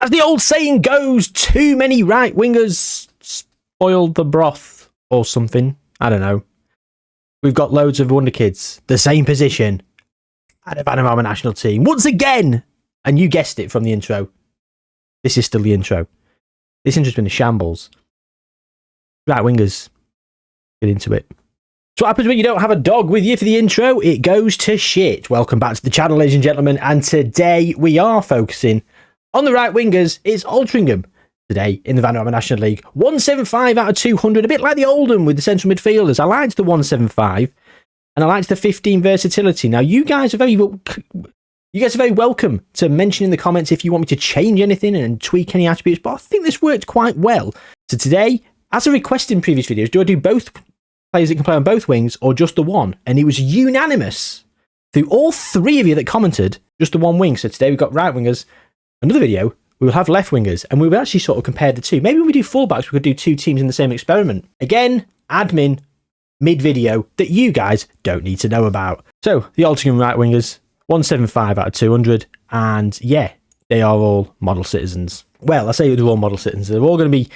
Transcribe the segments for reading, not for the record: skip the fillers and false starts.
As the old saying goes, too many right wingers spoiled the broth or something. I don't know. We've got loads of Wonderkids, the same position, at a Panorama national team. Once again, and you guessed it from the intro, this is still the intro. This intro's been a shambles. Right wingers, get into it. So what happens when you don't have a dog with you for the intro? It goes to shit. Welcome back to the channel, ladies and gentlemen, and today we are focusing on the right wingers. It's Altrincham today in the Panorama National League. 175 out of 200, a bit like the Oldham with the central midfielders. I liked the 175 and I liked the 15 versatility. Now you guys are very welcome to mention in the comments if you want me to change anything and tweak any attributes, but I think this worked quite well. So today, as a request in previous videos, do I do both players that can play on both wings or just the one? And it was unanimous through all three of you that commented just the one wing. So today we've got right wingers. Another video, we will have left wingers, and we will actually sort of compare the two. Maybe when we do fullbacks, we could do two teams in the same experiment. Again, admin, mid-video, that you guys don't need to know about. So, the Altrincham right wingers, 175 out of 200, and yeah, they are all model citizens. Well, I say they're all model citizens. They're all going to be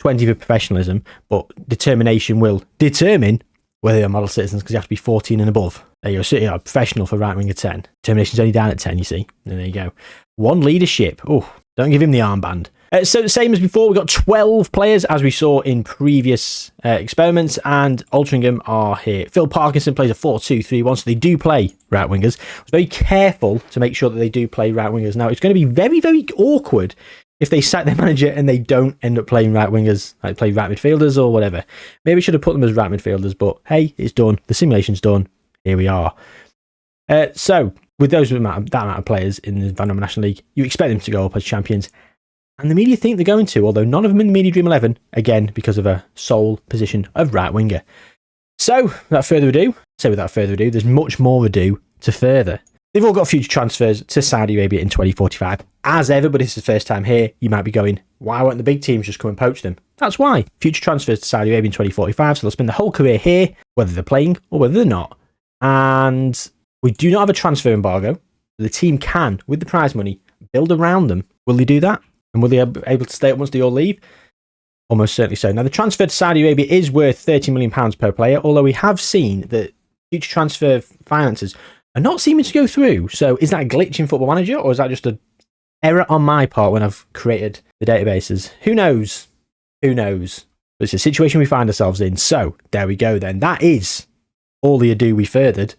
20 for professionalism, but determination will determine whether they're model citizens, because you have to be 14 and above. There you go. So, you know, professional for right winger 10. Determination's only down at 10, you see. And there you go. One leadership. Oh, don't give him the armband. So same as before, we've got 12 players, as we saw in previous experiments, and Altrincham are here. Phil Parkinson plays a 4-2-3-1, so they do play right wingers. I was very careful to make sure that they do play right wingers. Now, it's going to be very, very awkward if they sack their manager and they don't end up playing right wingers, like play right midfielders or whatever. Maybe we should have put them as right midfielders, but hey, it's done. The simulation's done. Here we are. So, with that amount of players in the Panorama National League, you expect them to go up as champions. And the media think they're going to, although none of them in the Media Dream 11, again, because of a sole position of right winger. So, without further ado, there's much more ado to further. They've all got future transfers to Saudi Arabia in 2045. As ever, but it's the first time here, you might be going, why won't the big teams just come and poach them? That's why. Future transfers to Saudi Arabia in 2045, so they'll spend the whole career here, whether they're playing or whether they're not. And we do not have a transfer embargo. The team can, with the prize money, build around them. Will they do that? And will they be able to stay up once they all leave? Almost certainly so. Now, the transfer to Saudi Arabia is worth £30 million per player, although we have seen that future transfer finances are not seeming to go through. So is that a glitch in Football Manager, or is that just an error on my part when I've created the databases? Who knows? Who knows? But it's a situation we find ourselves in. So there we go then. That is all the ado we furthered.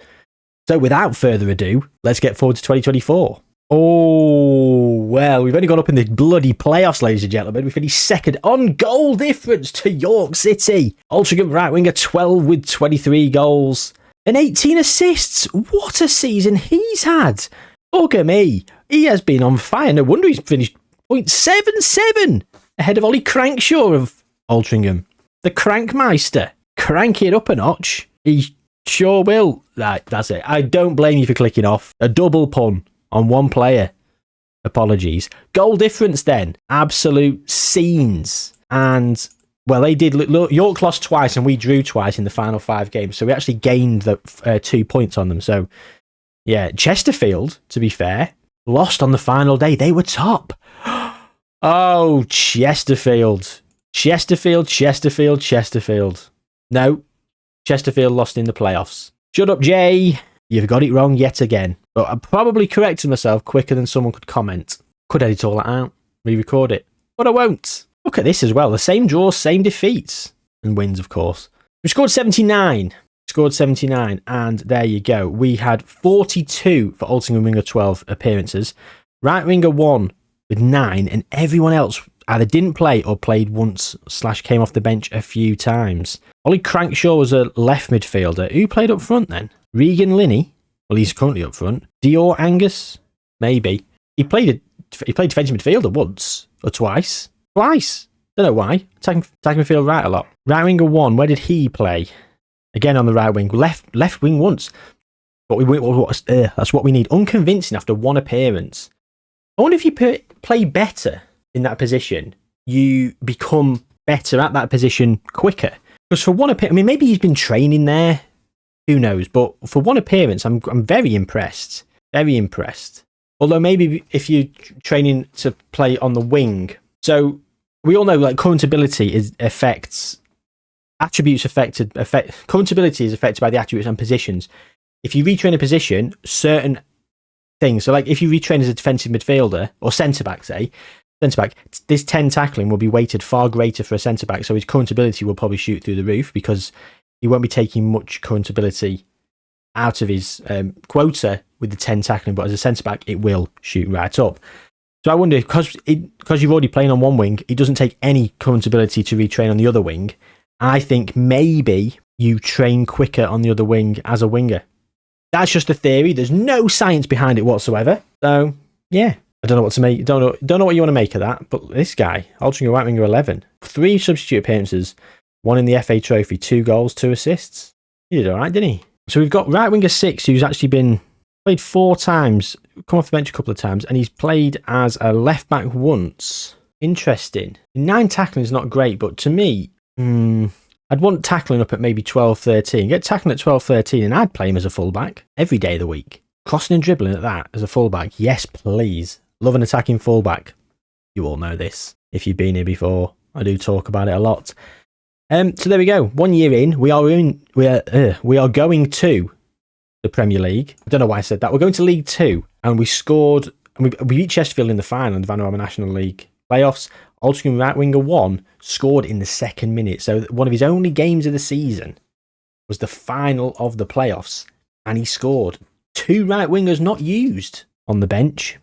So without further ado, let's get forward to 2024. Oh, well, we've only gone up in the bloody playoffs, ladies and gentlemen. We finished second on goal difference to York City. Altrincham right winger 12 with 23 goals and 18 assists. What a season he's had. Look at me. He has been on fire. No wonder he's finished 0.77 ahead of Ollie Crankshaw of Altrincham. The Crankmeister. Crank it up a notch. He sure will. Right, that's it. I don't blame you for clicking off. A double pun on one player. Apologies. Goal difference then. Absolute scenes. And, well, they did. Look, York lost twice and we drew twice in the final 5 games. So we actually gained the 2 points on them. So, yeah, Chesterfield, to be fair, lost on the final day. They were top. Oh, Chesterfield. Chesterfield. No, Chesterfield lost in the playoffs. Shut up, Jay. You've got it wrong yet again. But I probably corrected myself quicker than someone could comment. Could edit all that out, re-record it. But I won't. Look at this as well. The same draws, same defeats. And wins, of course. We scored 79. And there you go. We had 42 for Altrincham winger 12 appearances. Right winger 1 with 9. And everyone else either didn't play or played once / came off the bench a few times. Ollie Crankshaw was a left midfielder. Who played up front then? Regan Linney. Well, he's currently up front. Dior Angus? Maybe. He played defensive midfielder once or twice. Don't know why. Attacking midfield right a lot. Right winger 1. Where did he play? Again on the right wing. Left wing once. But that's what we need. Unconvincing after 1 appearance. I wonder if you play better in that position, you become better at that position quicker. Because for 1 appearance, I mean, maybe he's been training there. Who knows? But for 1 appearance, I'm very impressed. Very impressed. Although maybe if you're training to play on the wing. So we all know like current ability affects attributes current ability is affected by the attributes and positions. If you retrain a position, certain things. So like if you retrain as a defensive midfielder or centre back, this 10 tackling will be weighted far greater for a centre back. So his current ability will probably shoot through the roof because he won't be taking much current ability out of his quota with the 10 tackling. But as a centre back, it will shoot right up. So I wonder, because you've already playing on one wing, it doesn't take any current ability to retrain on the other wing. I think maybe you train quicker on the other wing as a winger. That's just a theory. There's no science behind it whatsoever. So, yeah. I don't know what to make. Don't know what you want to make of that. But this guy, Altrincham right winger 11, 3 substitute appearances, 1 in the FA Trophy, 2 goals, 2 assists. He did all right, didn't he? So we've got right winger 6, who's actually been played 4 times, come off the bench a couple of times, and he's played as a left back once. Interesting. 9 tackling is not great, but to me, I'd want tackling up at maybe 12, 13. Get tackling at 12, 13, and I'd play him as a fullback every day of the week. Crossing and dribbling at that as a fullback. Yes, please. Love an attacking fullback. You all know this. If you've been here before, I do talk about it a lot. So there we go. 1 year in, we are going to the Premier League. I don't know why I said that. We're going to League 2, and we scored. And we beat Chesterfield in the final in the Vanarama National League playoffs. Altrincham right winger 1 scored in the 2nd minute. So one of his only games of the season was the final of the playoffs, and he scored. 2 right wingers not used on the bench.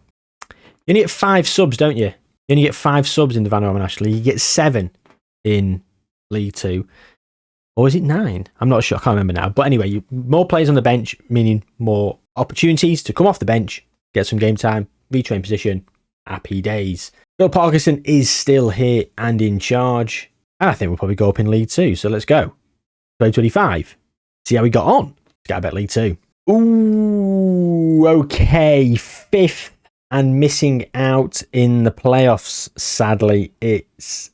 You only get 5 subs, don't you? You only get 5 subs in the Vanarama National League. You get 7 in League 2. Or is it 9? I'm not sure. I can't remember now. But anyway, more players on the bench, meaning more opportunities to come off the bench, get some game time, retrain position. Happy days. Phil Parkinson is still here and in charge. And I think we'll probably go up in League 2. So let's go. 2025. See how we got on. Let's get a bet League 2. Ooh, okay. 5th. And missing out in the playoffs, sadly. It's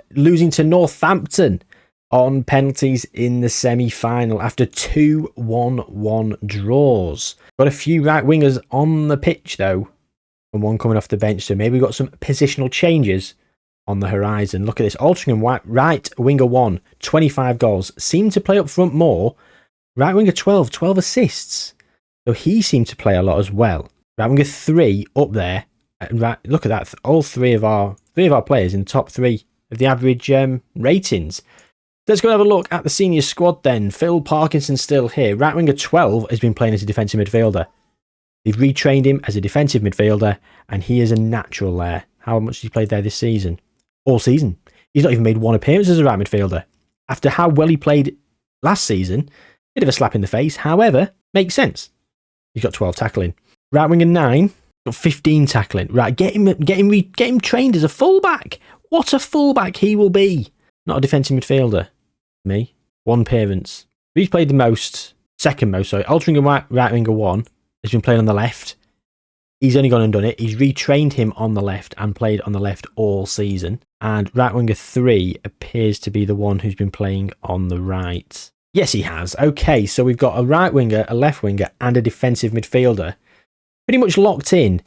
losing to Northampton on penalties in the semi-final after 2 1-1 draws. Got a few right wingers on the pitch, though, and 1 coming off the bench. So maybe we've got some positional changes on the horizon. Look at this. Altrincham right winger 1, 25 goals. Seemed to play up front more. Right winger 12 assists. So he seemed to play a lot as well. Right winger 3 up there. Right, look at that. All three of our players in the top 3 of the average ratings. Let's go and have a look at the senior squad then. Phil Parkinson's still here. Right winger 12 has been playing as a defensive midfielder. They've retrained him as a defensive midfielder, and he is a natural there. How much has he played there this season? All season. He's not even made 1 appearance as a right midfielder. After how well he played last season, bit of a slap in the face. However, makes sense. He's got 12 tackling. Right winger 9, got 15 tackling. Right, get him trained as a fullback. What a fullback he will be. Not a defensive midfielder. Me. 1 appearance. Who's played the most? Second most, sorry. Altrincham right winger 1 has been playing on the left. He's only gone and done it. He's retrained him on the left and played on the left all season. And right winger 3 appears to be the one who's been playing on the right. Yes, he has. Okay, so we've got a right winger, a left winger, and a defensive midfielder. Pretty much locked in.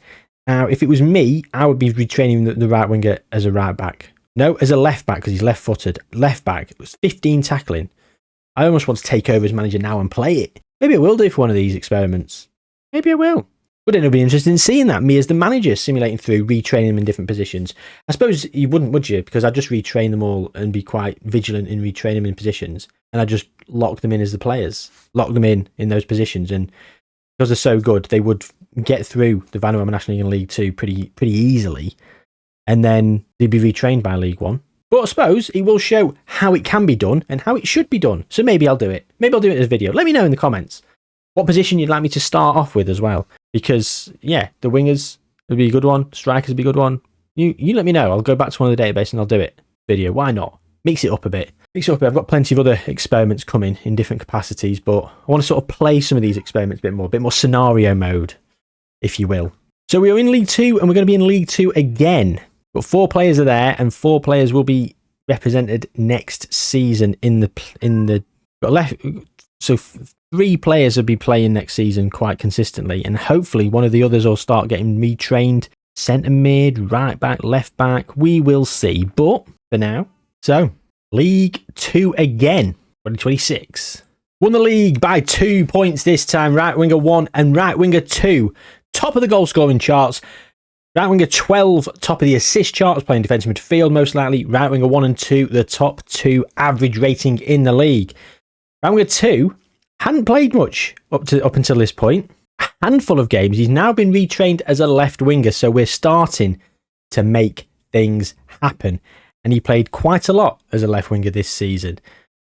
Now, if it was me, I would be retraining the right winger as a right back. No, as a left back, because he's left-footed. Left back, it was 15 tackling. I almost want to take over as manager now and play it. Maybe I will do for one of these experiments. Maybe I will. Wouldn't it be interested in seeing that? Me as the manager simulating through, retraining them in different positions. I suppose you wouldn't, would you? Because I'd just retrain them all and be quite vigilant in retraining them in positions. And I'd just lock them in as the players. Lock them in those positions. And because they're so good, they would get through the Vanarama National League and League 2 pretty easily. And then they'd be retrained by League 1. But I suppose it will show how it can be done and how it should be done. So maybe I'll do it. Maybe I'll do it as a video. Let me know in the comments what position you'd like me to start off with as well. Because, yeah, the wingers would be a good one. Strikers would be a good one. You let me know. I'll go back to one of the database and I'll do it. Video. Why not? Mix it up a bit. I've got plenty of other experiments coming in different capacities, but I want to sort of play some of these experiments a bit more scenario mode, if you will. So we are in League 2 and we're going to be in League 2 again. But 4 players are there and 4 players will be represented next season in the So 3 players will be playing next season quite consistently, and hopefully one of the others will start getting retrained. Centre mid, right back, left back. We will see. But for now, so League 2 again, 2026. Won the league by 2 points this time. Right winger 1 and right winger 2. Top of the goal scoring charts. Right winger 12, top of the assist charts, playing defensive midfield most likely. Right winger 1 and 2, the top 2 average rating in the league. Right winger 2 hadn't played much up until this point. A handful of games. He's now been retrained as a left winger, so we're starting to make things happen. And he played quite a lot as a left winger this season.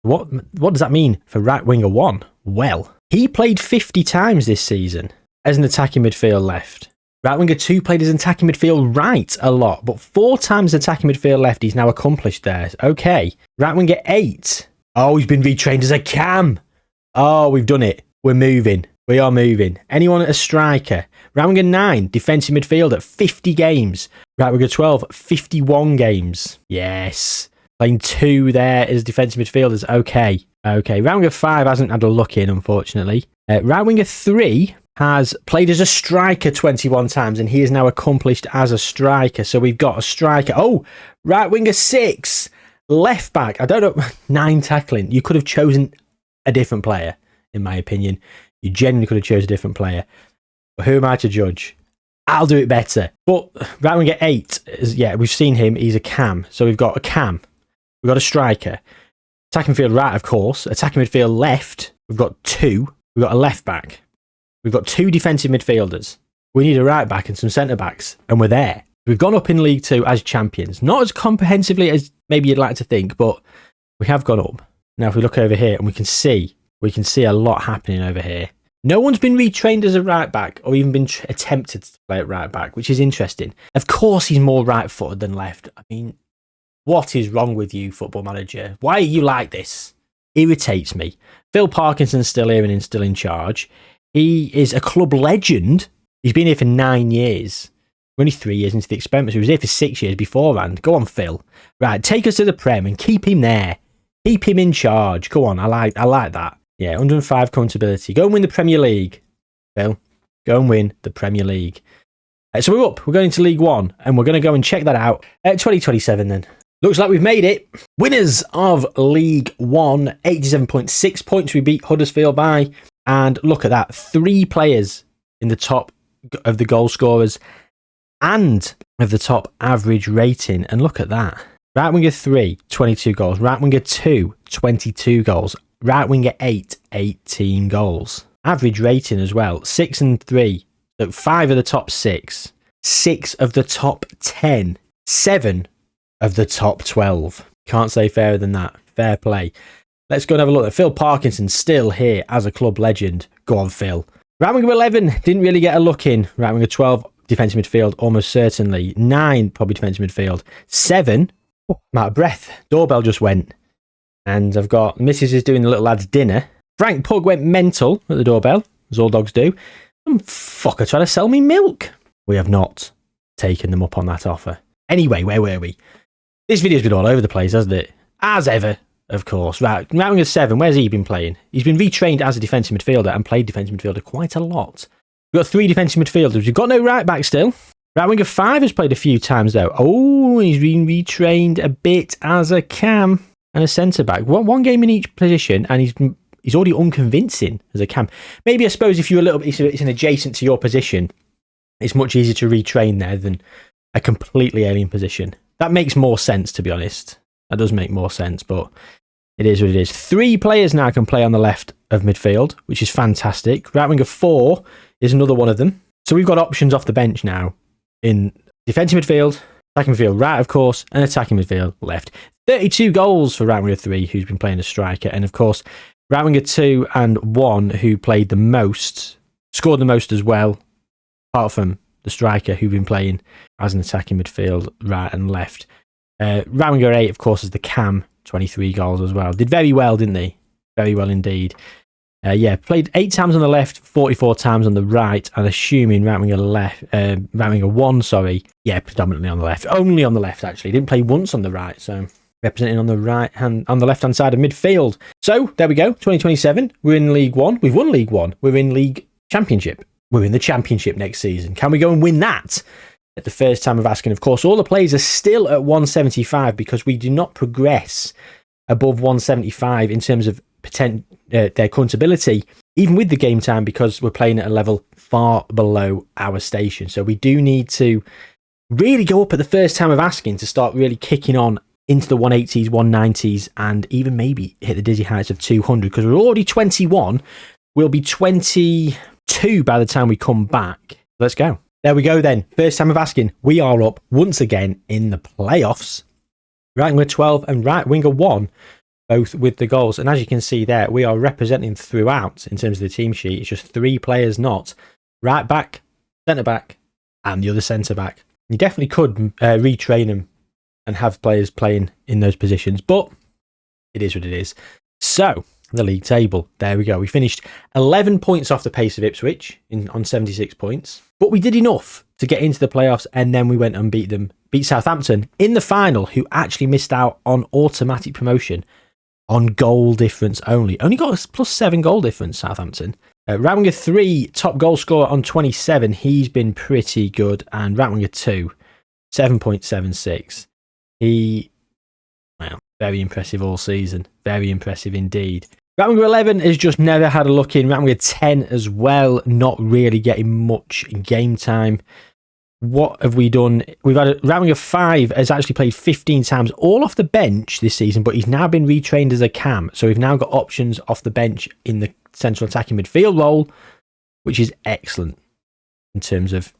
What does that mean for right winger 1? Well, he played 50 times this season as an attacking midfield left. Right winger 2 played as an attacking midfield right a lot, but 4 times attacking midfield left. He's now accomplished there. Okay. Right winger 8. Oh, he's been retrained as a cam. Oh, we've done it. We're moving. We are moving. Anyone at a striker? Right winger 9, defensive midfield at 50 games. Right winger 12, 51 games. Yes. Playing 2 there as defensive midfielders. Okay. Okay. Right winger 5 hasn't had a look in, unfortunately. Right winger 3 has played as a striker 21 times, and he is now accomplished as a striker. So we've got a striker. Oh, right winger 6, left back. I don't know. 9 tackling. You could have chosen a different player, in my opinion. You genuinely could have chosen a different player. But who am I to judge? I'll do it better. But right winger 8, yeah, we've seen him. He's a cam. So we've got a cam. We've got a striker. Attacking midfield right, of course. Attacking midfield left. We've got 2. We've got a left back. We've got 2 defensive midfielders. We need a right back and some centre backs. And we're there. We've gone up in League 2 as champions. Not as comprehensively as maybe you'd like to think, but we have gone up. Now, if we look over here and we can see a lot happening over here. No one's been retrained as a right back or even been attempted to play at right back, which is interesting. Of course, he's more right-footed than left. I mean, what is wrong with you, Football Manager? Why are you like this? Irritates me. Phil Parkinson's still here and is still in charge. He is a club legend. He's been here for 9 years. We're only 3 years into the experiment, so he was here for 6 years beforehand. Go on, Phil. Right, take us to the Prem and keep him there. Keep him in charge. Go on, I like that. Yeah, 105 accountability. Go and win the Premier League, Phil. Go and win the Premier League. So we're up. We're going into League 1, and we're going to go and check that out at 2027 then. Looks like we've made it. Winners of League 1, 87.6 points we beat Huddersfield by. And look at that. 3 players in the top of the goal scorers and of the top average rating. And look at that. Right winger 3, 22 goals. Right winger 2, 22 goals. Right winger 8, 18 goals. Average rating as well, 6 and 3. So 5 of the top 6. 6 of the top 10. 7 of the top 12. Can't say fairer than that. Fair play. Let's go and have a look. Phil Parkinson's still here as a club legend. Go on, Phil. Right winger 11, didn't really get a look in. Right winger 12, defensive midfield, almost certainly. 9, probably defensive midfield. 7, I'm out of breath. Doorbell just went. And I've got Mrs. is doing the little lad's dinner. Frank Pug went mental at the doorbell, as all dogs do. Some fucker trying to sell me milk. We have not taken them up on that offer. Anyway, where were we? This video's been all over the place, hasn't it? As ever, of course. Right winger 7, where's he been playing? He's been retrained as a defensive midfielder and played defensive midfielder quite a lot. We've got 3 defensive midfielders. We've got no right back still. Right winger 5 has played a few times though. Oh, he's been retrained a bit as a cam and a centre back. One game in each position, and he's already unconvincing as a cam. Maybe I suppose if you're a little bit, it's an adjacent to your position, it's much easier to retrain there than a completely alien position. That makes more sense, to be honest. That does make more sense, but it is what it is. 3 players now can play on the left of midfield, which is fantastic. Right winger 4 is another one of them. So we've got options off the bench now in defensive midfield, attacking midfield right, of course, and attacking midfield left. 32 goals for right winger 3, who's been playing as striker, and of course, right winger 2 and 1, who played the most, scored the most as well, apart from the striker, who've been playing as an attacking midfield right and left. Right winger 8, of course, is the cam, 23 goals as well. Did very well, didn't they? Very well indeed. Yeah, played 8 times on the left, 44 times on the right, and assuming right winger 1, sorry. Yeah, predominantly on the left. Only on the left, actually. Didn't play once on the right, so representing on the left hand side of midfield. So there we go. 2027. We're in League One. We've won League One. We're in League Championship. We're in the Championship next season. Can we go and win that? At the first time of asking, of course, all the players are still at 175 because we do not progress above 175 in terms of their current ability, even with the game time, because we're playing at a level far below our station. So we do need to really go up at the first time of asking to start really kicking on into the 180s, 190s, and even maybe hit the dizzy heights of 200, because we're already 21. We'll be 22 by the time we come back. Let's go. There we go then. First time of asking. We are up once again in the playoffs. Right winger 12 and right winger 1, both with the goals. And as you can see there, we are representing throughout in terms of the team sheet. It's just 3 players not. Right back, centre back, and the other centre back. You definitely could retrain them and have players playing in those positions, but it is what it is. So, the league table, there we go. We finished 11 points off the pace of Ipswich on 76 points, but we did enough to get into the playoffs, and then we went and beat Southampton in the final, who actually missed out on automatic promotion on goal difference only. Only got a +7 goal difference, Southampton. Right winger 3, top goal scorer on 27. He's been pretty good. And right winger 2, 7.76. Very impressive all season. Very impressive indeed. Right winger 11 has just never had a look in. Right winger 10 as well, not really getting much game time. What have we done? We've had right winger 5 has actually played 15 times, all off the bench this season, but he's now been retrained as a cam. So we've now got options off the bench in the central attacking midfield role, which is excellent in terms of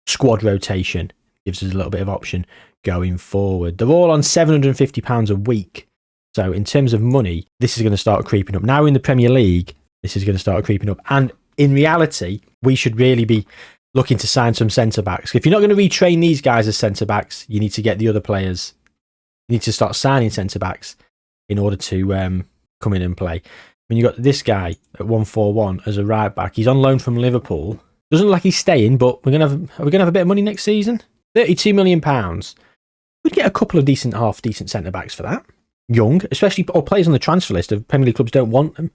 squad rotation. Gives us a little bit of option going forward. They're all on £750 a week. So in terms of money, this is going to start creeping up. Now we're in the Premier League, this is going to start creeping up. And in reality, we should really be looking to sign some centre-backs. If you're not going to retrain these guys as centre-backs, you need to get the other players. You need to start signing centre-backs in order to come in and play. I mean, you've got this guy at 141 as a right-back. He's on loan from Liverpool. Doesn't look like he's staying, but are we going to have a bit of money next season? £32 million. We'd get a couple of half-decent centre-backs for that. Young, especially, or players on the transfer list of Premier League clubs don't want them.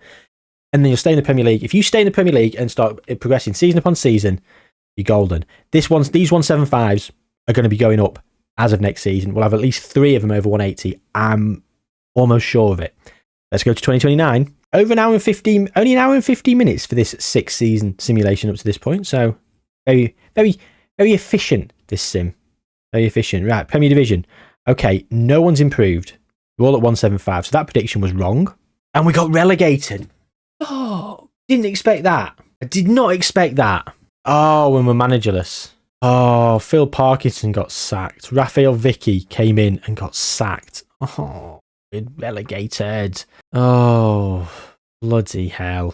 And then you'll stay in the Premier League. If you stay in the Premier League and start progressing season upon season, you're golden. These 175s are going to be going up as of next season. We'll have at least 3 of them over 180. I'm almost sure of it. Let's go to 2029. Over an hour and 15, only an hour and 15 minutes for this 6th season simulation up to this point. So very, very, very efficient, this sim. Very efficient. Right, Premier Division. Okay, no one's improved. We're all at 175. So that prediction was wrong. And we got relegated. Oh, didn't expect that. I did not expect that. Oh, and we're managerless. Oh, Phil Parkinson got sacked. Raphael Vicky came in and got sacked. Oh, we're relegated. Oh, bloody hell.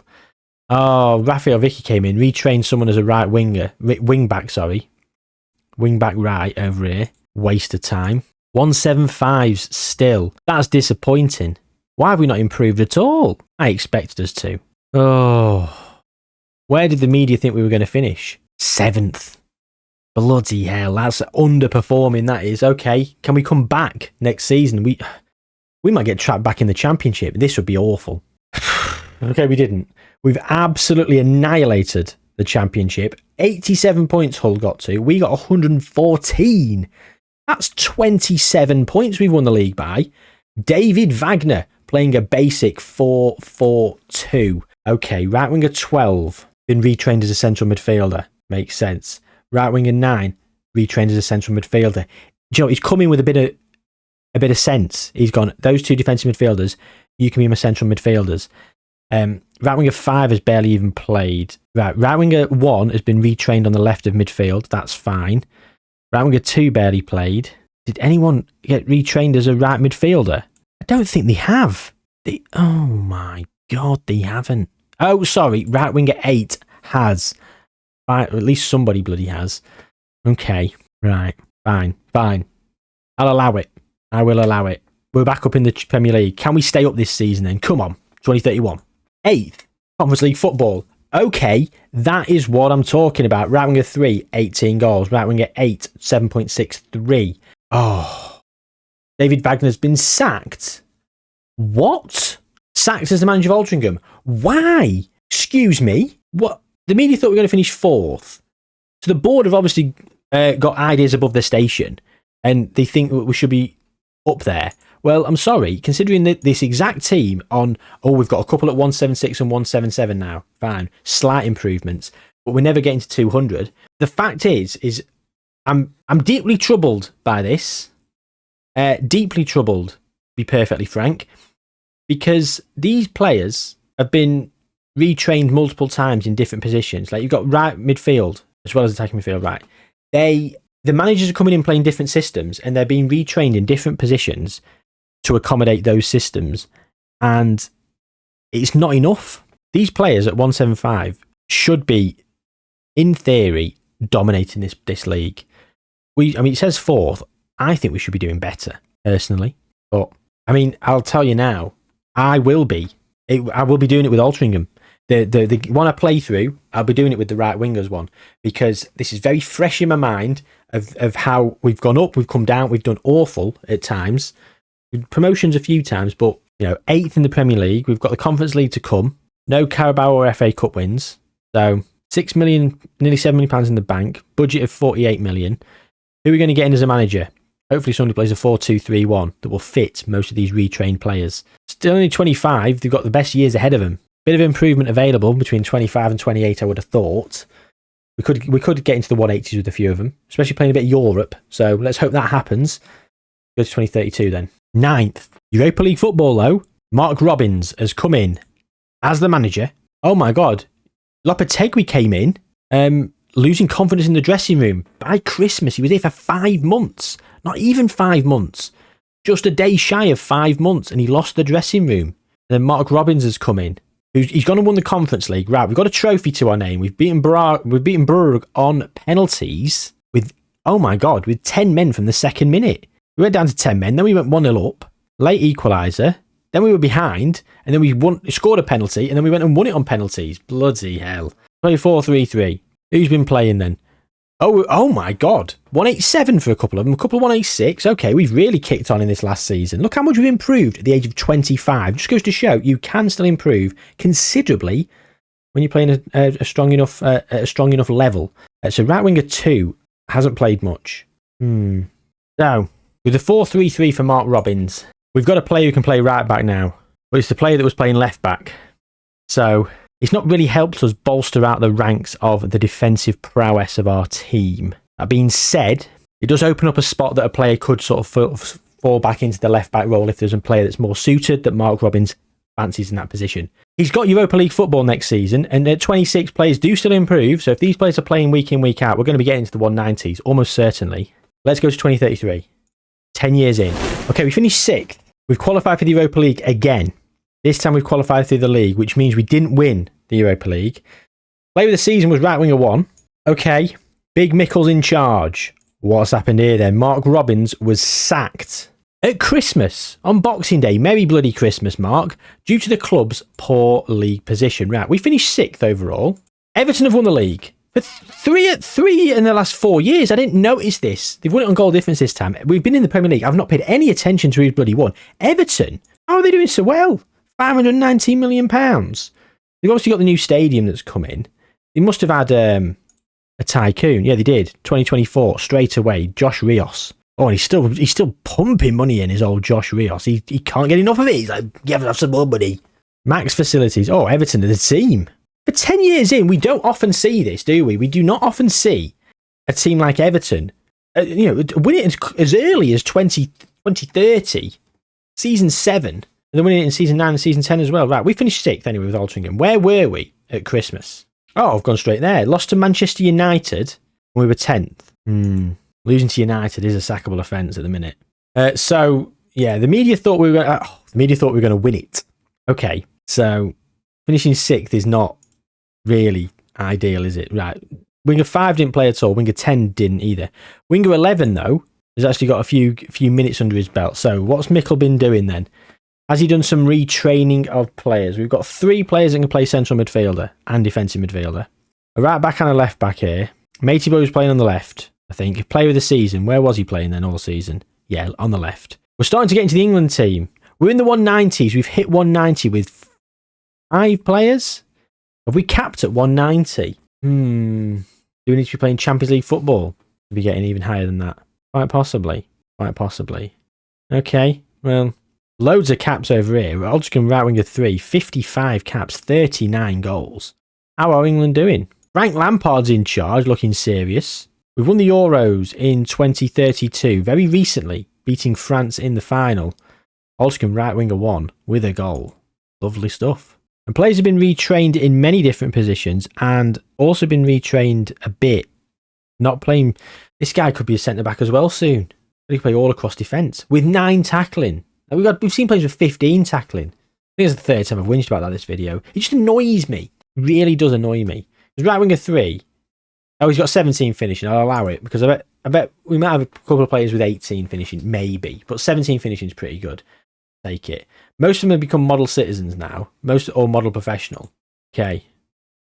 Oh, Raphael Vicky came in, retrained someone as a right winger. Wing back right over here. Waste of time. 175s still. That's disappointing. Why have we not improved at all? I expected us to. Oh. Where did the media think we were going to finish? 7th. Bloody hell, that's underperforming, that is. Okay, can we come back next season? We might get trapped back in the Championship. This would be awful. Okay, we didn't. We've absolutely annihilated the Championship. 87 points Hull got to. We got 114. That's 27 points we've won the league by. David Wagner playing a basic 4-4-2. Okay, right winger 12. Been retrained as a central midfielder. Makes sense. Right winger 9. Retrained as a central midfielder. Do you know, he's come in with a bit of sense. He's gone, those 2 defensive midfielders, you can be my central midfielders. Right winger 5 has barely even played. Right winger 1 has been retrained on the left of midfield. That's fine. Right winger 2 barely played. Did anyone get retrained as a right midfielder? I don't think they have. Oh my God, they haven't. Oh, sorry. Right winger 8 has. Right, at least somebody bloody has. Okay. Right. Fine. I'll allow it. I will allow it. We're back up in the Premier League. Can we stay up this season then? Come on. 2031. 8th. Conference League football. Okay. That is what I'm talking about. Right winger 3, 18 goals. Right winger 8, 7.63. Oh. David Wagner's been sacked. What? Sacked as the manager of Altrincham. Why? Excuse me? What? The media thought we were going to finish 4th. So the board have obviously got ideas above the station and they think we should be up there. Well, I'm sorry, considering this exact team we've got a couple at 176 and 177 now. Fine. Slight improvements, but we're never getting to 200. The fact is I'm deeply troubled by this. Deeply troubled, to be perfectly frank, because these players have been retrained multiple times in different positions. Like you've got right midfield as well as attacking midfield, right? The managers are coming in playing different systems and they're being retrained in different positions to accommodate those systems. And it's not enough. These players at 175 should be, in theory, dominating this league. It says 4th. I think we should be doing better, personally. But, I'll tell you now, I will be doing it with Altrincham. The one I play through, I'll be doing it with the right wingers one, because this is very fresh in my mind of how we've gone up, we've come down, we've done awful at times. Promotions a few times, but 8th in the Premier League. We've got the Conference League to come. No Carabao or FA Cup wins. So 6 million, nearly £7 million in the bank. Budget of 48 million. Who are we going to get in as a manager? Hopefully somebody plays a 4-2-3-1 that will fit most of these retrained players. Still only 25. They've got the best years ahead of them. Bit of improvement available between 25 and 28, I would have thought. We could get into the 180s with a few of them, especially playing a bit of Europe. So let's hope that happens. Go to 2032 then. 9th. Europa League football, though. Mark Robbins has come in as the manager. Oh my God. Lopetegui came in, losing confidence in the dressing room. By Christmas, he was here for 5 months. Not even 5 months. Just a day shy of 5 months, and he lost the dressing room. And then Mark Robbins has come in. He's gone and won the Conference League. Right, we've got a trophy to our name. We've beaten Brugge on penalties with 10 men from the second minute. We went down to 10 men, then we went 1-0 up, late equaliser, then we were behind, and then we scored a penalty, and then we went and won it on penalties. Bloody hell. Play 4-3-3. Who's been playing then? Oh my God. 187 for a couple of them, a couple of 186. Okay, we've really kicked on in this last season. Look how much we've improved at the age of 25. Just goes to show you can still improve considerably when you're playing a strong enough level. So right winger 2 hasn't played much. So, with the 4-3-3 for Mark Robbins, we've got a player who can play right back now. But it's the player that was playing left back. So, it's not really helped us bolster out the ranks of the defensive prowess of our team. That being said, it does open up a spot that a player could sort of fall back into the left back role if there's a player that's more suited that Mark Robbins fancies in that position. He's got Europa League football next season, and 26 players do still improve. So if these players are playing week in, week out, we're going to be getting into the 190s, almost certainly. Let's go to 2033. 10 years in. Okay, we finished 6th. We've qualified for the Europa League again. This time we've qualified through the league, which means we didn't win the Europa League. Player of the season was right winger 1. Okay, Big Mickle's in charge. What's happened here then? Mark Robbins was sacked at Christmas, on Boxing Day. Merry bloody Christmas, Mark, due to the club's poor league position. Right, we finished 6th overall. Everton have won the league. For three in the last 4 years. I didn't notice this. They've won it on goal difference this time. We've been in the Premier League. I've not paid any attention to who's bloody won. Everton, how are they doing so well? £519 million. They've obviously got the new stadium that's come in. They must have had a tycoon. Yeah, they did. 2024, straight away. Josh Rios. Oh, and he's still pumping money in, his old Josh Rios. He can't get enough of it. He's like, give us some more money. Max Facilities. Oh, Everton are the team. For 10 years in, we don't often see this, do we? We do not often see a team like Everton, win it as early as 2030, season 7, and then winning it in season 9 and season 10 as well. Right, we finished 6th anyway with Altrincham. Where were we at Christmas? Oh, I've gone straight there. Lost to Manchester United when we were 10th. Losing to United is a sackable offence at the minute. So, yeah, the media thought we were going to win it. Okay, so finishing 6th is not really ideal, is it? Right. Winger 5 didn't play at all. Winger 10 didn't either. Winger 11, though, has actually got a few minutes under his belt. So what's Mickle been doing then? Has he done some retraining of players? We've got 3 players that can play central midfielder and defensive midfielder. A right back and a left back here. Matey Boy was playing on the left, I think. Player of the season. Where was he playing then all season? Yeah, on the left. We're starting to get into the England team. We're in the 190s. We've hit 190 with 5 players. Have we capped at 190? Do we need to be playing Champions League football to be getting even higher than that? Quite possibly. Quite possibly. Okay, well, loads of caps over here. Altrincham right winger 3, 55 caps, 39 goals. How are England doing? Frank Lampard's in charge, looking serious. We've won the Euros in 2032, very recently, beating France in the final. Altrincham right winger 1 with a goal. Lovely stuff. And players have been retrained in many different positions and also been retrained a bit. Not playing. This guy could be a centre back as well soon. He can play all across defence with 9 tackling. Now we've seen players with 15 tackling. I think it's the third time I've whinged about that this video. It just annoys me. It really does annoy me. There's right winger 3. Oh, he's got 17 finishing. I'll allow it because I bet we might have a couple of players with 18 finishing, maybe. But 17 finishing is pretty good. Take it. Most of them have become model citizens now. Most or model professional. Okay.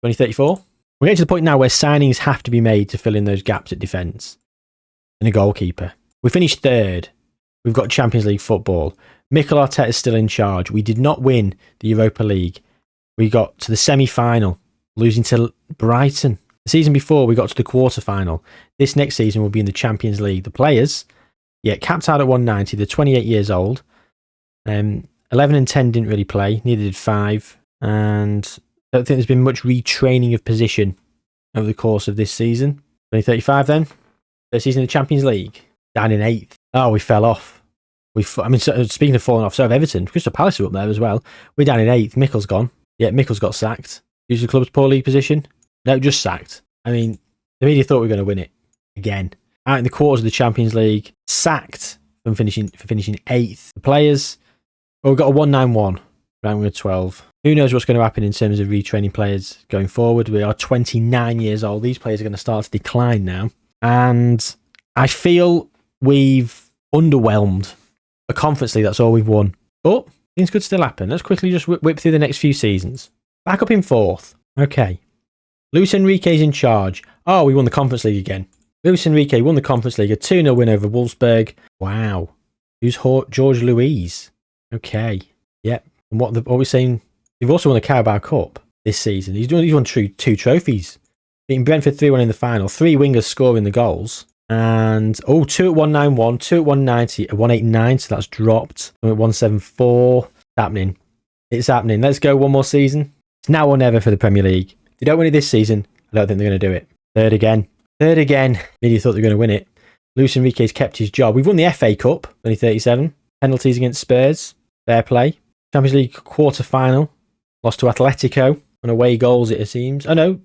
2034. We're getting to the point now where signings have to be made to fill in those gaps at defence. And a goalkeeper. We finished 3rd. We've got Champions League football. Mikel Arteta is still in charge. We did not win the Europa League. We got to the semi-final, losing to Brighton. The season before, we got to the quarter-final. This next season will be in the Champions League. The players, capped out at 190. They're 28 years old. 11 and 10 didn't really play. Neither did 5. And I don't think there's been much retraining of position over the course of this season. 2035 then. First season in the Champions League. Down in 8th. Oh, we fell off. Speaking of falling off, so have Everton. Crystal Palace are up there as well. We're down in 8th. Mikel's gone. Yeah, Mikel's got sacked. Who's the club's poor league position? No, just sacked. I mean, the media thought we were going to win it. Again. Out in the quarters of the Champions League. Sacked for finishing 8th. The players, we've got a 191. Round with 12. Who knows what's going to happen in terms of retraining players going forward. We are 29 years old. These players are going to start to decline now. And I feel we've underwhelmed. A Conference League, that's all we've won. But things could still happen. Let's quickly just whip through the next few seasons. Back up in 4th. Okay. Luis Enrique's in charge. Oh, we won the Conference League again. Luis Enrique won the Conference League. A 2-0 win over Wolfsburg. Wow. Who's George Luis? Okay. Yep. And what are we saying? They've also won the Carabao Cup this season. He's won 2 trophies. Beating Brentford 3-1 in the final. 3 wingers scoring the goals. And, 2 at 191, 2 at 190, at 189, so that's dropped. I'm at 174. It's happening. It's happening. Let's go one more season. It's now or never for the Premier League. If they don't win it this season, I don't think they're going to do it. Third again. Media thought they were going to win it. Luis Enrique's kept his job. We've won the FA Cup, 2037. Penalties against Spurs. Fair play. Champions League quarter-final. Lost to Atletico. On away goals, it seems. Oh, no.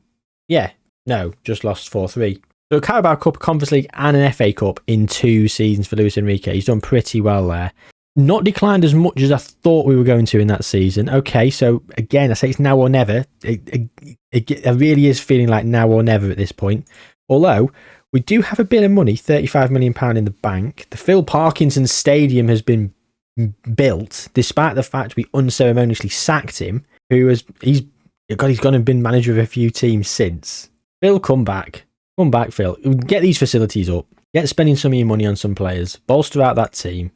Yeah. No, just lost 4-3. So a Carabao Cup, Conference League and an FA Cup in 2 seasons for Luis Enrique. He's done pretty well there. Not declined as much as I thought we were going to in that season. Okay, so again, I say it's now or never. It really is feeling like now or never at this point. Although, we do have a bit of money, £35 million in the bank. The Phil Parkinson Stadium has been built, despite the fact we unceremoniously sacked him, he's gone and been manager of a few teams since. Phil, come back. Come back, Phil. Get these facilities up. Get spending some of your money on some players. Bolster out that team.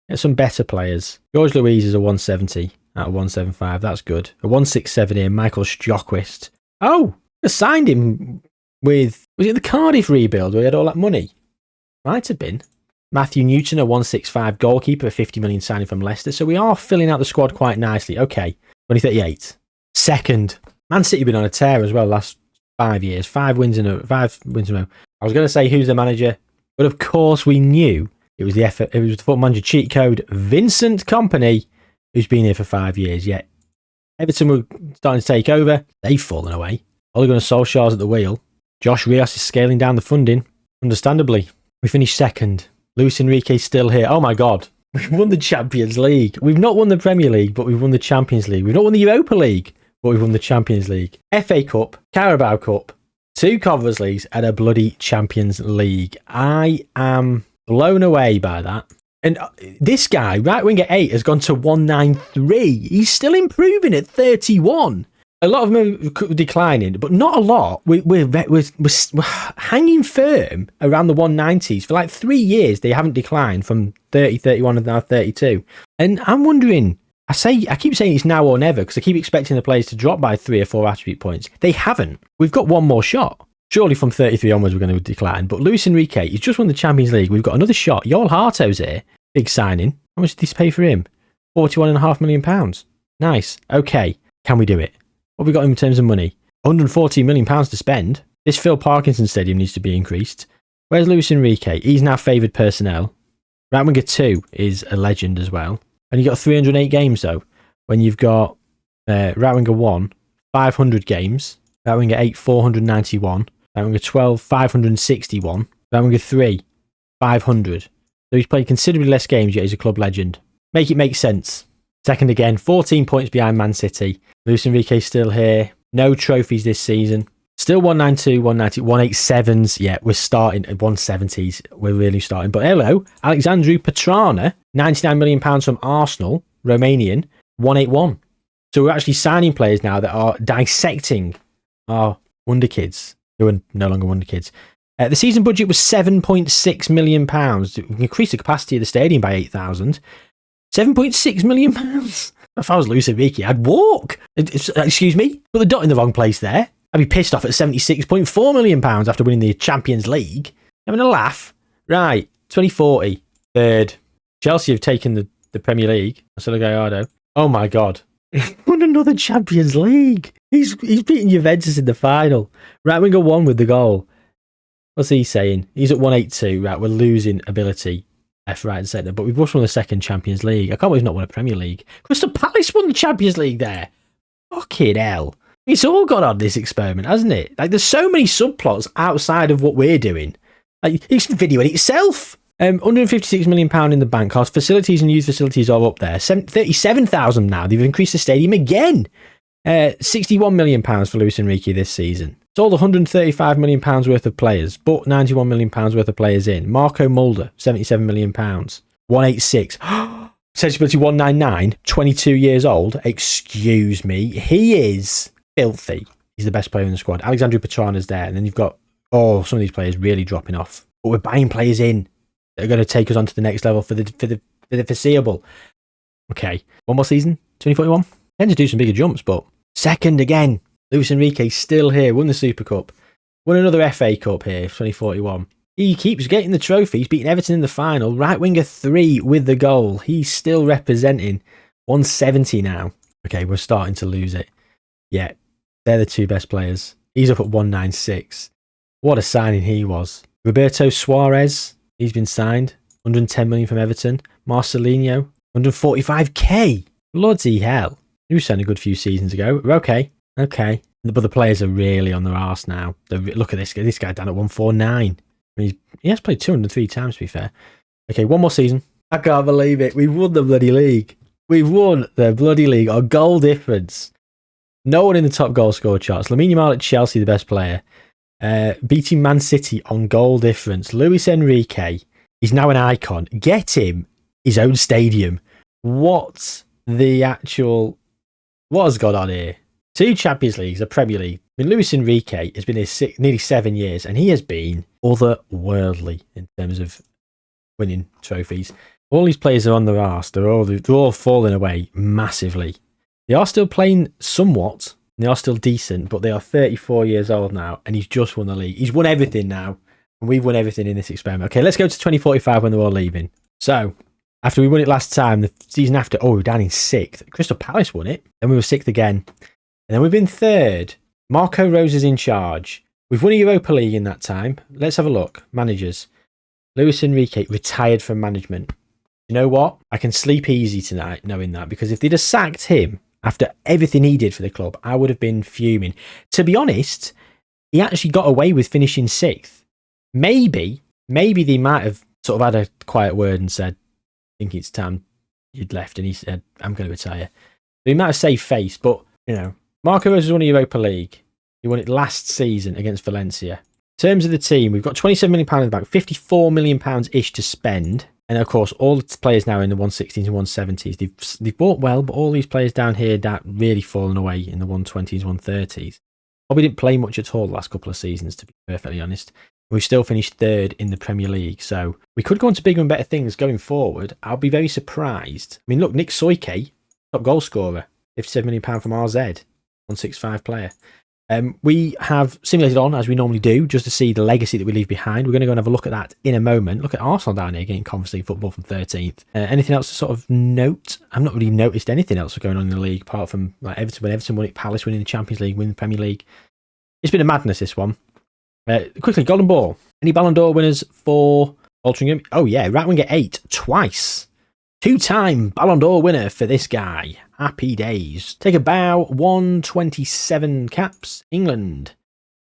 Get some better players. George Luis is a 170 out of 175. That's good. A 167 here. Michael Stjokvist. Oh, I signed him with... Was it the Cardiff rebuild where he had all that money? Might have been. Matthew Newton, a 165 goalkeeper, a 50 million signing from Leicester. So we are filling out the squad quite nicely. Okay. 2038. Second. Man City been on a tear as well last 5 years. 5 wins in a row. I was going to say who's the manager, but of course we knew it was the football manager cheat code, Vincent Kompany, who's been here for 5 years. Yet Everton were starting to take over. They've fallen away. Ole Gunnar Solskjaer's at the wheel. Josh Rios is scaling down the funding. Understandably, we finished second. Luis Enrique's still here. Oh my God, we've won the Champions League. We've not won the Premier League, but we've won the Champions League. We've not won the Europa League, but we've won the Champions League. FA Cup, Carabao Cup, 2 Conference Leagues, and a bloody Champions League. I am blown away by that. And this guy, right winger 8, has gone to 193. He's still improving at 31. A lot of them are declining, but not a lot. We're hanging firm around the 190s. For like 3 years, they haven't declined from 30, 31, and now 32. And I'm wondering, I keep saying it's now or never because I keep expecting the players to drop by 3 or 4 attribute points. They haven't. We've got one more shot. Surely from 33 onwards, we're going to decline. But Luis Enrique, he's just won the Champions League. We've got another shot. Joel Harto's here. Big signing. How much did this pay for him? £41.5 million. Nice. Okay. Can we do it? What have we got in terms of money? £114 million to spend. This Phil Parkinson Stadium needs to be increased. Where's Luis Enrique? He's now favoured personnel. Right winger 2 is a legend as well. And you've got 308 games though. When you've got right winger 1, 500 games. Right winger 8, 491. Right winger 12, 561. Right winger 3, 500. So he's played considerably less games, yet he's a club legend. Make it make sense. Second again, 14 points behind Man City. Luis Enrique's still here. No trophies this season. Still 192, 190, 187s. Yeah, we're starting at 170s. We're really starting. But hello, Alexandru Petrana, £99 million from Arsenal, Romanian, 181. So we're actually signing players now that are dissecting our Wonderkids, who are no longer Wonderkids. The season budget was £7.6 million. We increased the capacity of the stadium by 8,000. £7.6 million. If I was Luis Enrique, I'd walk. Excuse me? Put the dot in the wrong place there. I'd be pissed off at £76.4 million after winning the Champions League. Having a laugh. Right, 2040. Third. Chelsea have taken the Premier League. Marcelo Gallardo. Oh my God. Won another Champions League. He's beating Juventus in the final. Right winger 1 with the goal. What's he saying? He's at 182. Right, we're losing ability. Left, right, and centre. But we've just won the second Champions League. I can't believe we've not won a Premier League. Crystal Palace won the Champions League there. Fucking hell. It's all gone on this experiment, hasn't it? Like, there's so many subplots outside of what we're doing. Like, it's videoing itself. £156 million in the bank. Our facilities and youth facilities are up there. 37,000 now. They've increased the stadium again. £61 million for Luis Enrique this season. Sold £135 million worth of players, but £91 million worth of players in. Marco Mulder, £77 million. 186. Sensibility 199, 22 years old. Excuse me. He is filthy. He's the best player in the squad. Alexandru Petrana's there. And then you've got, some of these players really dropping off. But we're buying players in that are going to take us on to the next level for the foreseeable. Okay. One more season, 2041. Tend to do some bigger jumps, but second again. Luis Enrique still here. Won the Super Cup. Won another FA Cup here, 2041. He keeps getting the trophy. He's beating Everton in the final. Right winger 3 with the goal. He's still representing 170 now. Okay, we're starting to lose it. Yeah, they're the 2 best players. He's up at 196. What a signing he was. Roberto Suarez, he's been signed. 110 million from Everton. Marcelinho, 145k. Bloody hell. He was signed a good few seasons ago. Okay. But the players are really on their arse now. Look at this guy. This guy down at 149. I mean, he has played 203 times, to be fair. Okay, one more season. I can't believe it. We've won the bloody league. We've won the bloody league. Our goal difference. No one in the top goal scorer charts. Lamine Yamal at Chelsea, the best player. Beating Man City on goal difference. Luis Enrique. He's now an icon. Get him his own stadium. What has gone on here? 2 Champions Leagues, a Premier League. I mean, Luis Enrique has been here nearly 7 years, and he has been otherworldly in terms of winning trophies. All these players are on their arse. They're all falling away massively. They are still playing somewhat, and they are still decent, but they are 34 years old now, and he's just won the league. He's won everything now, and we've won everything in this experiment. Okay, let's go to 2045 when they're all leaving. So, after we won it last time, the season after, we were down in 6th. Crystal Palace won it, then we were 6th again. And then we've been 3rd. Marco Rose is in charge. We've won a Europa League in that time. Let's have a look. Managers. Luis Enrique retired from management. You know what? I can sleep easy tonight knowing that, because if they'd have sacked him after everything he did for the club, I would have been fuming. To be honest, he actually got away with finishing 6th. Maybe they might have sort of had a quiet word and said, I think it's time you'd left, and he said, I'm going to retire. So he might have saved face, but, Marco Rose has won a Europa League. He won it last season against Valencia. In terms of the team, we've got £27 million in the bank, £54 million-ish to spend. And of course, all the players now in the 160s and 170s, they've bought well, but all these players down here that really fallen away in the 120s, 130s. Probably didn't play much at all the last couple of seasons, to be perfectly honest. We've still finished third in the Premier League, so we could go on to bigger and better things going forward. I'll be very surprised. I mean, look, Nick Soike, top goal scorer, £57 million from RZ, 165 player. We have simulated on, as we normally do, just to see the legacy that we leave behind. We're going to go and have a look at that in a moment. Look at Arsenal down here getting Conference League football from 13th. Anything else to sort of note? I've not really noticed anything else going on in the league, apart from like Everton, when Everton won it, Palace winning the Champions League, winning the Premier League. It's been a madness, this one. Quickly, Golden Ball. Any Ballon d'Or winners for Altrincham? Oh yeah, right winger 8, twice. 2-time Ballon d'Or winner for this guy. Happy days. Take a bow, 127 caps, England.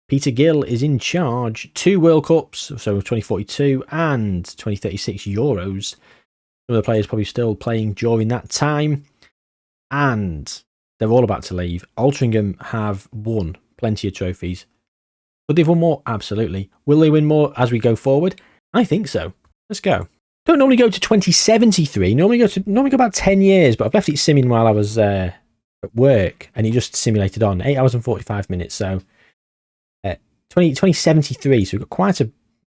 Peter Gill is in charge. 2 World Cups, so 2042 and 2036 Euros. Some of the players probably still playing during that time. And they're all about to leave. Altrincham have won plenty of trophies. But they've won more? Absolutely. Will they win more as we go forward? I think so. Let's go. Don't normally go to 2073. Normally go about 10 years, but I've left it simming while I was at work, and it just simulated on 8 hours and 45 minutes. So 2073. So we've got quite a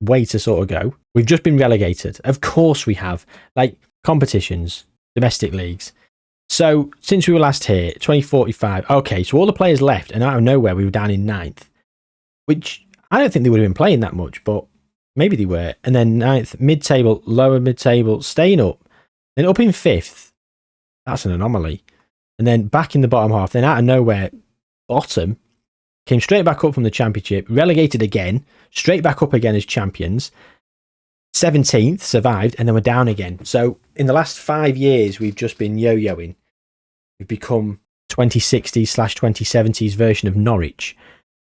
way to sort of go. We've just been relegated. Of course we have, like competitions, domestic leagues. So since we were last here, 2045. Okay, so all the players left, and out of nowhere we were down in 9th, which I don't think they would have been playing that much, but maybe they were. And then 9th, mid-table, lower mid-table, staying up. Then up in 5th. That's an anomaly. And then back in the bottom half. Then out of nowhere, bottom. Came straight back up from the Championship. Relegated again. Straight back up again as champions. 17th, survived. And then we're down again. So in the last 5 years, we've just been yo-yoing. We've become 2060s/2070s version of Norwich.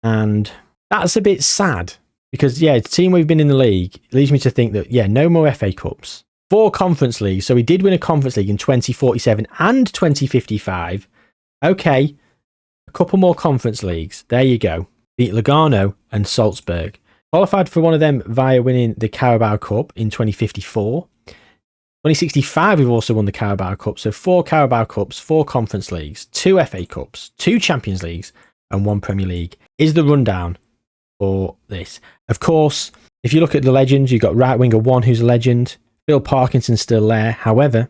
And that's a bit sad. Because, yeah, the team we've been in the league leads me to think that, yeah, no more FA Cups. 4 Conference Leagues. So we did win a Conference League in 2047 and 2055. Okay, a couple more Conference Leagues. There you go. Beat Lugano and Salzburg. Qualified for one of them via winning the Carabao Cup in 2054. 2065, we've also won the Carabao Cup. So 4 Carabao Cups, 4 Conference Leagues, 2 FA Cups, 2 Champions Leagues, and 1 Premier League. Is the rundown for this. Of course, if you look at the legends, you've got right winger 1 who's a legend. Phil Parkinson's still there. However,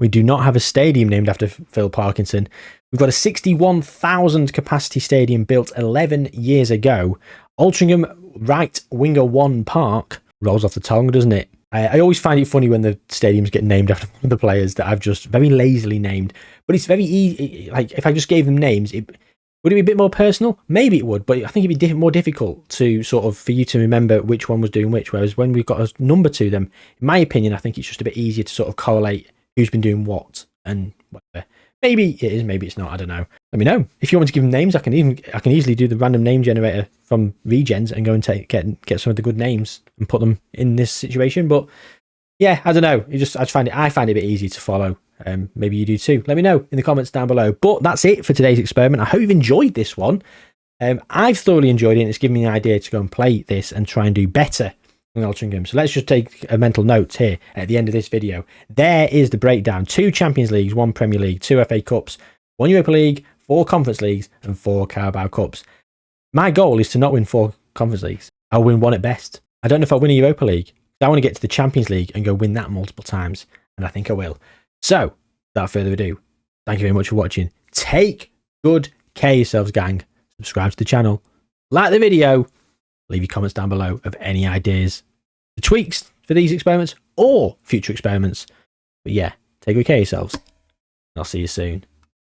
we do not have a stadium named after Phil Parkinson. We've got a 61,000 capacity stadium built 11 years ago. Altrincham right winger 1 Park rolls off the tongue, doesn't it? I always find it funny when the stadiums get named after one of the players that I've just very lazily named. But it's very easy. Like, if I just gave them names, would it be a bit more personal? Maybe it would, but I think it'd be more difficult to sort of, for you to remember which one was doing which. Whereas when we've got a number to them, in my opinion, I think it's just a bit easier to sort of correlate who's been doing what and whatever. Maybe it is, maybe it's not. I don't know. Let me know if you want me to give them names. I can easily do the random name generator from Regens and go and get some of the good names and put them in this situation. But yeah, I don't know. I find it a bit easy to follow. Maybe you do too. Let me know in the comments down below. But that's it for today's experiment. I hope you've enjoyed this one. I've thoroughly enjoyed it, and it's given me an idea to go and play this and try and do better than Altrincham. So let's just take a mental note here at the end of this video. There is the breakdown. 2 Champions Leagues, 1 Premier League, 2 FA Cups, 1 Europa League, 4 Conference Leagues, and 4 Carabao Cups. My goal is to not win 4 Conference Leagues. I'll win 1 at best. I don't know if I'll win a Europa League. I want to get to the Champions League and go win that multiple times, and I think I will. So, without further ado, thank you very much for watching. Take good care of yourselves, gang. Subscribe to the channel, like the video, leave your comments down below of any ideas for tweaks for these experiments or future experiments. But yeah, take good care of yourselves. I'll see you soon.